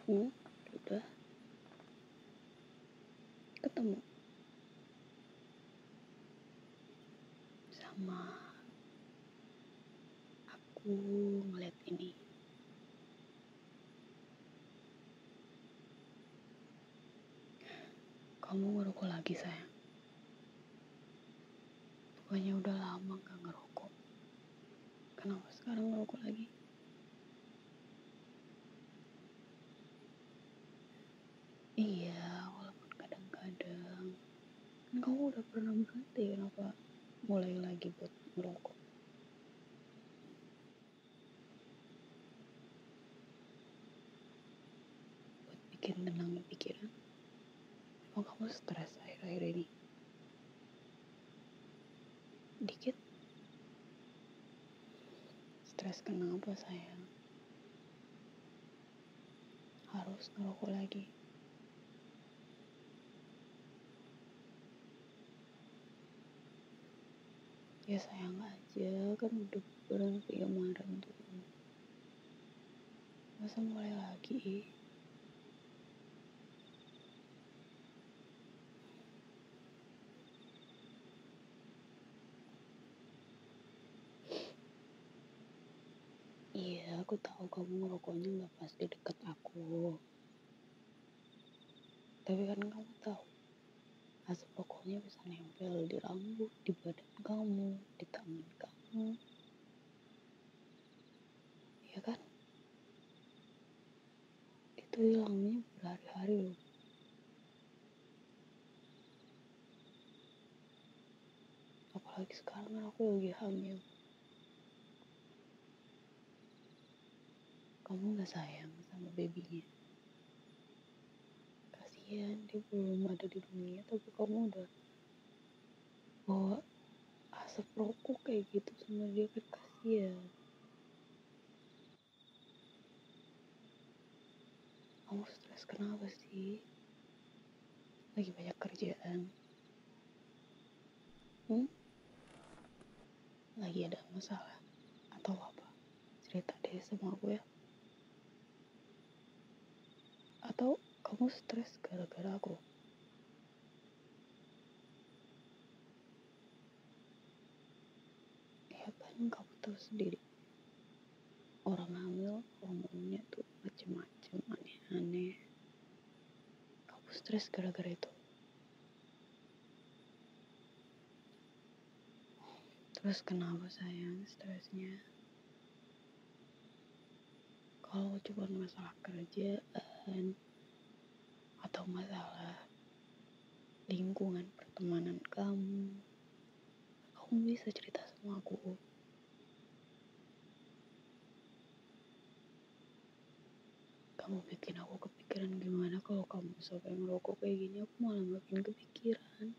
Udah ketemu sama aku ngeliat ini. Kamu ngerokok lagi sayang? Bukannya udah lama gak ngerokok. Kenapa sekarang ngerokok lagi? Iya, walaupun kadang-kadang. Kan kamu udah pernah berhenti, kenapa mulai lagi buat ngerokok? Buat bikin tenangin pikiran? Emang kamu stres akhir-akhir ini? Dikit? Stres kenapa sayang? Harus ngerokok lagi? Ya sayang aja, kan udah berhenti kemarin tuh. Masa mulai lagi? Iya, aku tahu kamu ngerokoknya gak pas di deket aku. Tapi kan kamu tahu, asap rokoknya bisa nempel di rambut, di badan kamu, di tangan kamu. Iya kan? Itu hilangnya berhari-hari loh. Apalagi sekarang kan aku lagi hamil. Kamu gak sayang sama babynya? Kasihan, dia belum ada di dunia, tapi kamu udah bawa asap rokok kayak gitu sama dia, kan kasihan. Kamu stres kenapa sih? Lagi banyak kerjaan? Lagi ada masalah? Atau apa? Cerita deh sama aku ya. Atau kamu stres gara-gara aku? Ya kan kamu tahu sendiri, orang hamil hormonnya tuh macem-macem, aneh-aneh. Kamu stres gara-gara itu? Terus kenapa sayang stresnya? Kalau cuma masalah kerjaan atau masalah lingkungan pertemanan kamu bisa cerita sama aku. Kamu bikin aku kepikiran gimana kalau kamu sampai ngerokok kayak gini, aku malah makin kepikiran.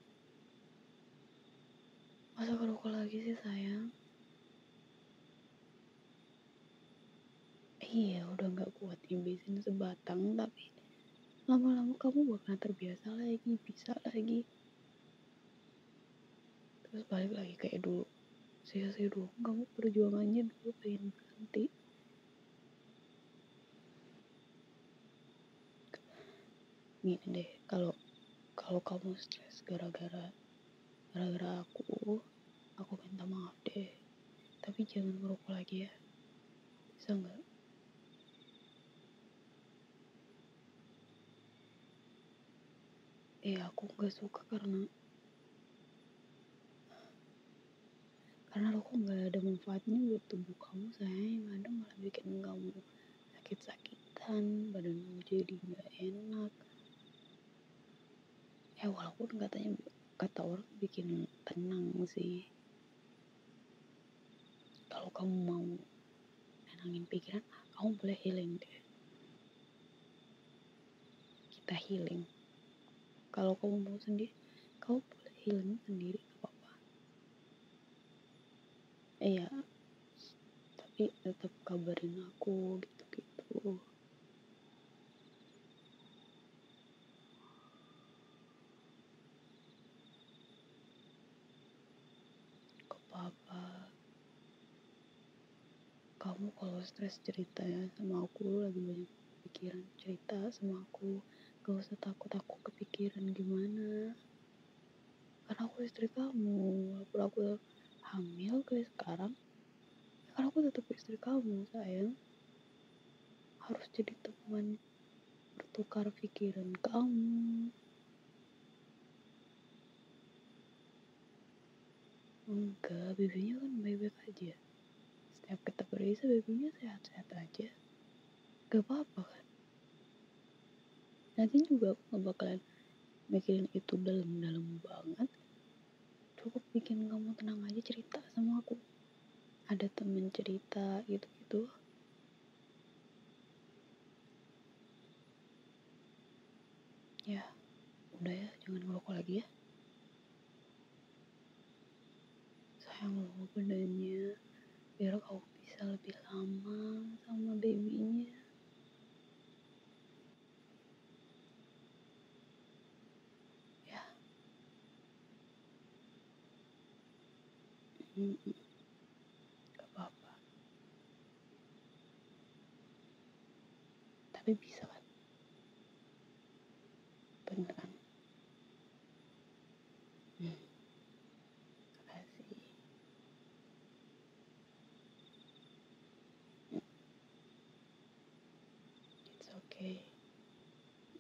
Masa ngerokok lagi sih sayang? Iya, udah gak kuat ngabisin sebatang, tapi lama-lama kamu bakal terbiasa lagi, bisa lagi. Terus balik lagi kayak dulu. Sia-sia dulu, kamu perjuangannya dulu pengen berhenti. Gini deh, kalau kamu stres gara-gara aku minta maaf deh. Tapi jangan ngerokok lagi ya. Bisa nggak? Aku nggak suka karena rokok nggak ada manfaatnya buat tubuh kamu sayang. Yang ada malah bikin kamu sakit-sakitan, badan kamu jadi nggak enak. Walaupun kata orang bikin tenang sih. Kalau kamu mau nenangin pikiran, kamu boleh healing deh. Kita healing. Kalau kamu mau sendiri, kamu boleh healing sendiri, gak apa-apa. Tapi tetap kabarin aku gitu-gitu. Gak apa-apa. Kamu kalau stres cerita ya sama aku, lagi banyak kepikiran, cerita sama aku. Gak usah takut aku kepikiran gimana, karena aku istri kamu. Walaupun aku hamil kayak sekarang, ya kan aku tetap istri kamu sayang. Harus jadi teman bertukar pikiran kamu. Enggak, babynya kan baik-baik aja. Setiap kita berisa babynya sehat-sehat aja. Gak apa-apa kan. Nanti juga aku gak bakalan mikirin itu dalam-dalam banget. Cukup bikin kamu tenang aja, cerita sama aku. Ada temen cerita gitu-gitu. Ya, udah ya, jangan ngerokok lagi ya. Sayang loh badannya, biar kamu bisa lebih lama sama babynya. Ya, gak apa-apa. Tapi bisa kan? Beneran. Makasih. It's okay.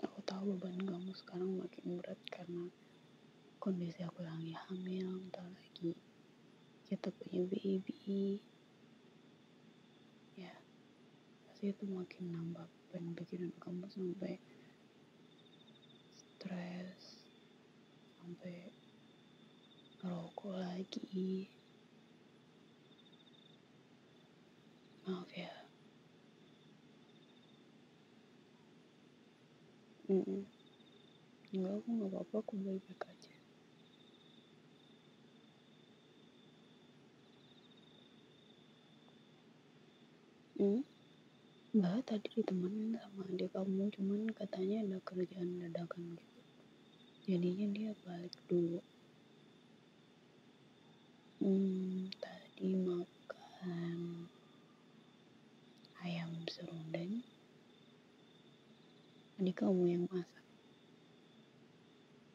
Aku tahu beban kamu sekarang makin berat karena kondisi aku yang lagi hamil, entah lagi kita punya baby. Ya, pasti itu makin nambah beban pikiran kamu sampai stres, sampai ngerokok lagi. Maaf ya. Enggak, aku gak apa-apa, aku baik-baik aja. Mbak tadi ditemenin sama adik kamu, cuman katanya ada kerjaan dadakan gitu. Jadinya dia balik dulu. Tadi makan ayam serundeng. Adik kamu yang masak.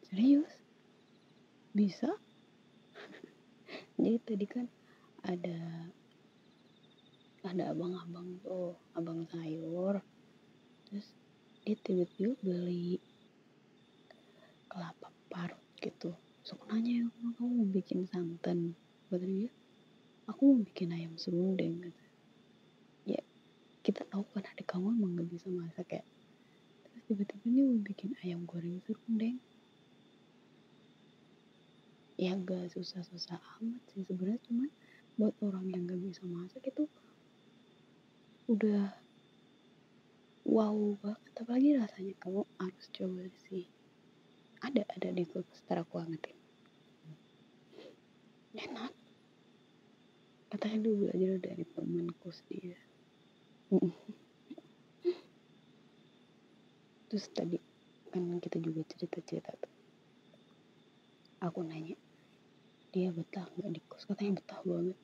Serius? Bisa? Jadi tadi kan ada abang-abang tuh, abang sayur. Terus dia tiba-tiba beli kelapa parut gitu. Terus aku nanya, kamu mau bikin santan? Kata dia, aku mau bikin ayam serundeng. Kata. Ya, kita tahu kan adik kamu emang gak bisa masak ya. Terus tiba-tiba dia mau bikin ayam goreng serundeng. Ya gak susah-susah amat sih sebenarnya, cuman buat orang yang gak bisa masak itu udah wow banget. Apalagi rasanya, kamu harus coba sih. Ada di kulkas, ntar aku angetin. Enak. Katanya dulu belajar dari temen kos dia. Terus tadi kan kita juga cerita-cerita tuh. Aku nanya, dia betah gak di kos? Katanya betah banget.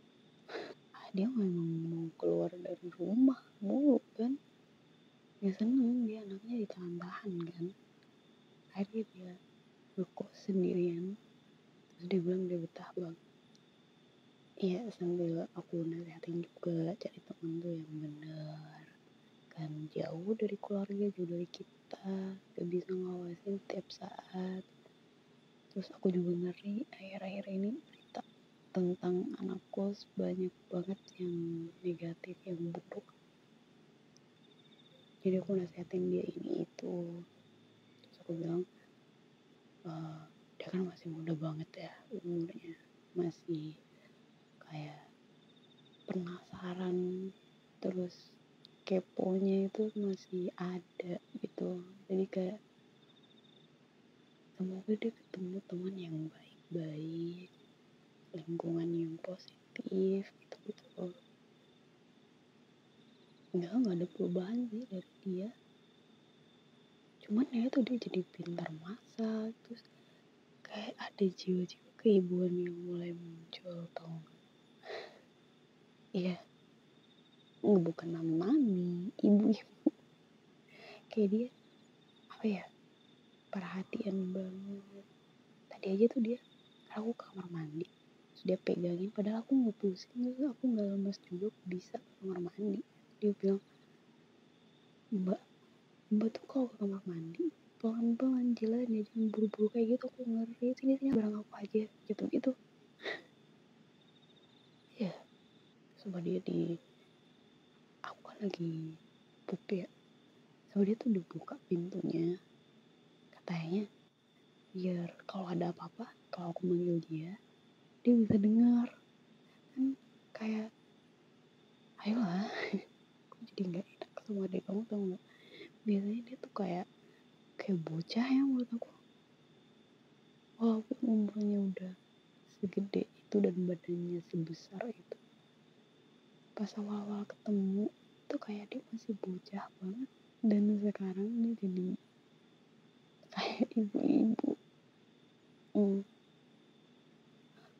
Dia memang mau keluar dari rumah mulu kan. Dia seneng, dia anaknya ditahan-tahan kan. Akhirnya dia ngekos sendirian. Terus dia bilang dia betah banget. Iya, sambil aku nasihatin juga, cari temen tuh yang bener. Kan jauh dari keluarga, jauh dari kita, gak bisa ngawasin tiap saat. Terus aku juga ngeri akhir-akhir ini berita tentang anak kos banyak banget yang negatif, yang buruk. Jadi aku nasihatin dia ini itu. Terus aku bilang, dia kan masih muda banget ya umurnya, masih kayak penasaran, terus keponya itu masih ada gitu. Jadi kayak semoga dia ketemu teman yang baik-baik, lingkungan yang positif gitu. Enggak ada perubahan sih dari dia, cuman ya itu dia jadi pintar masak. Terus kayak ada jiwa-jiwa keibuan yang mulai muncul, tau gak? Iya, bukan mami, ibu. kayak dia apa ya, perhatian banget. Tadi aja tuh dia, aku ke kamar mandi terus dia pegangin, padahal aku nggak pusing, terus aku nggak lemas juga, aku bisa ke kamar mandi. Dia bilang, mbak mbak tuh kalau ke kamar mandi pelan-pelan jalan ya, jangan buru-buru kayak gitu, aku ngeri, sini sini barang aku aja gitu. Ya coba dia aku kan lagi pup ya, so dia tuh dibuka pintunya, katanya biar kalau ada apa-apa, kalau aku manggil dia bisa dengar kan, kayak ayolah. Aku jadi nggak enak sama adik kamu, tau nggak, biasanya dia tuh kayak bocah ya menurut aku, walaupun umurnya udah segede itu dan badannya sebesar itu, pas awal-awal ketemu tuh kayak dia masih bocah banget, dan sekarang dia jadi kayak ibu-ibu.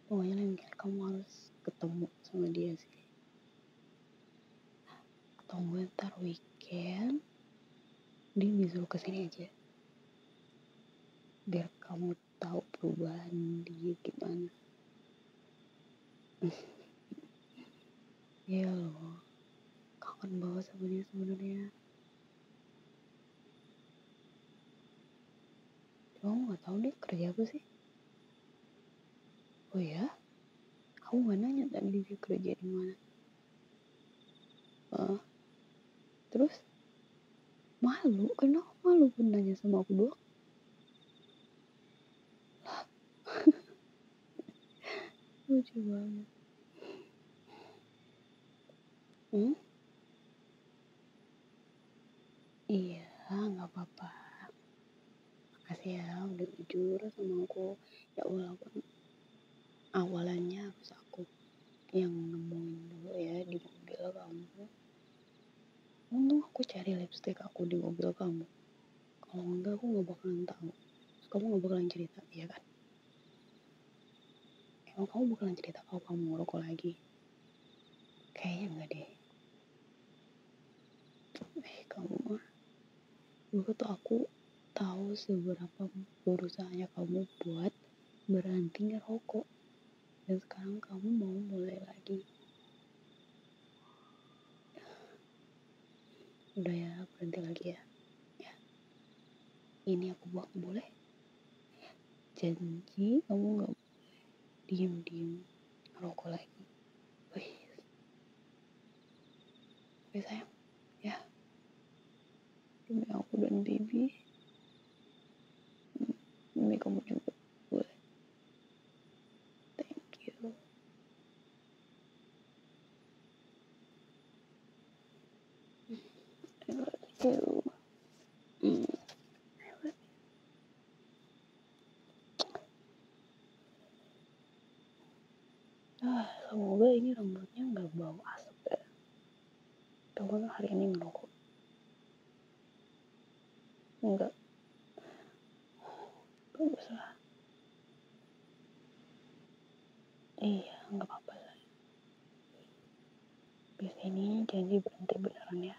Pokoknya lain kali kamu harus ketemu sama dia sih, atau gue ntar weekend dia disuruh kesini aja biar kamu tahu perubahan dia gimana. Ya loh, kangen banget sama dia sebenarnya. Cuma aku nggak tahu dia kerja apa sih. Oh ya, aku nggak nanya tadi dia kerja di mana. Terus malu, kenapa malu pun nanya sama aku doang. Lucu banget. Iya, nggak apa-apa. Makasih ya udah jujur sama aku. Ya walaupun awalannya harus aku yang nemuin dulu ya di mobil kamu. Untung aku cari lipstick aku di mobil kamu. Kalau enggak aku nggak bakalan tahu. Terus kamu nggak bakalan cerita, ya kan? Emang kamu bakalan cerita kalau kamu ngerokok lagi? Kayaknya enggak deh. Kamu mah. Dulu tuh aku tahu seberapa berusahanya kamu buat berhenti ngerokok. Dan sekarang kamu mau mulai lagi. Udah ya, berhenti lagi ya. Ini aku buang, boleh? Janji kamu gak diem-diem ngerokok lagi. Please. Oke sayang, ya. Demi aku dan baby. Demi kamu juga, boleh? Thank you. I love you. Semoga ini rambutnya gak bau asap ya. Kamu kan hari ini ngerokok. Enggak. Bagus lah. Iya, gak apa-apa lah. Biasanya ini janji berhenti beneran ya.